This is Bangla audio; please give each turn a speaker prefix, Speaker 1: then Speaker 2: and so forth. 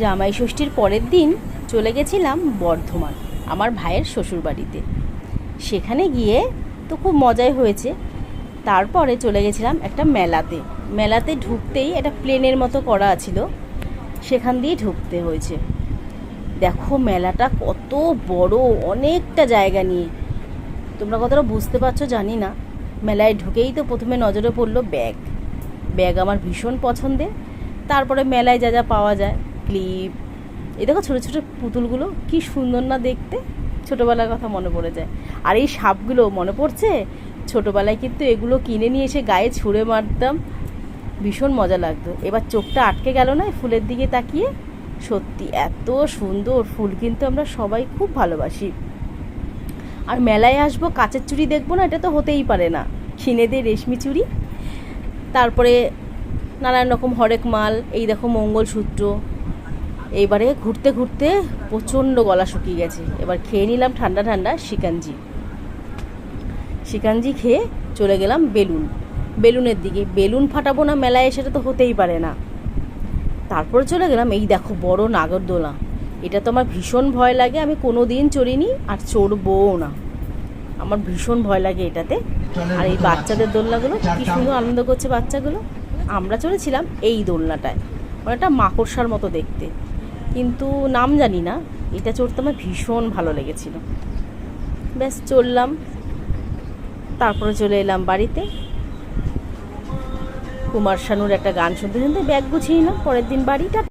Speaker 1: জামাই ষষ্ঠীর পরের দিন চলে গেছিলাম বর্ধমান আমার ভাইয়ের শ্বশুরবাড়িতে। সেখানে গিয়ে তো খুব মজাই হয়েছে। তারপরে চলে গেছিলাম একটা মেলাতে। মেলাতে ঢুকতেই একটা প্লেনের মতো করা ছিল, সেখান দিয়ে ঢুকতে হয়েছে। দেখো মেলাটা কত বড়, অনেকটা জায়গা নিয়ে। তোমরা কতটা বুঝতে পারছো জানি না। মেলায় ঢুকেই তো প্রথমে নজরে পড়লো ব্যাগ। ব্যাগ আমার ভীষণ পছন্দের। তারপরে মেলায় যা যা পাওয়া যায়, ক্লিপ, এই দেখো ছোটো ছোটো পুতুলগুলো কি সুন্দর না দেখতে, ছোটোবেলার কথা মনে পড়ে যায়। আর এই সাপগুলো মনে পড়ছে, ছোটোবেলায় কিন্তু এগুলো কিনে নিয়ে এসে গায়ে ছুঁড়ে মারতাম, ভীষণ মজা লাগতো। এবার চোখটা আটকে গেল না ফুলের দিকে তাকিয়ে। সত্যি এত সুন্দর ফুল কিন্তু আমরা সবাই খুব ভালোবাসি। আর মেলায় আসবো কাচের চুড়ি দেখবো না, এটা তো হতেই পারে না। কিনে দে রেশমি চুড়ি। তারপরে নানান রকম হরেক মাল, এই দেখো মঙ্গলসূত্র। এইবারে ঘুরতে ঘুরতে প্রচণ্ড গলা শুকিয়ে গেছে। এবার খেয়ে নিলাম ঠান্ডা ঠান্ডা শিকাঞ্জি খেয়ে চলে গেলাম বেলুনের দিকে। বেলুন ফাটাবো না মেলায়, সেটা তো হতেই পারে না। তারপরে চলে গেলাম, এই দেখো বড় নাগরদোলা। এটা তো আমার ভীষণ ভয় লাগে, আমি কোনো দিন চড়িনি আর চড়বও না। আমার ভীষণ ভয় লাগে এটাতে। আর এই বাচ্চাদের দোলনাগুলো কী সুন্দর আনন্দ করছে বাচ্চাগুলো। আমরা চড়েছিলাম এই দোলনাটায়, অনেকটা মাকড়সার মতো দেখতে, কিন্তু নাম জানি না। এটা চড়তে আমার ভীষণ ভালো লেগেছিল। ব্যাস চললাম, তারপরে চলে এলাম বাড়িতে। কুমার শানুর একটা গান শুনতে শুনতে ব্যাগ গুছিয়ে নিলাম। পরের দিন বাড়িটা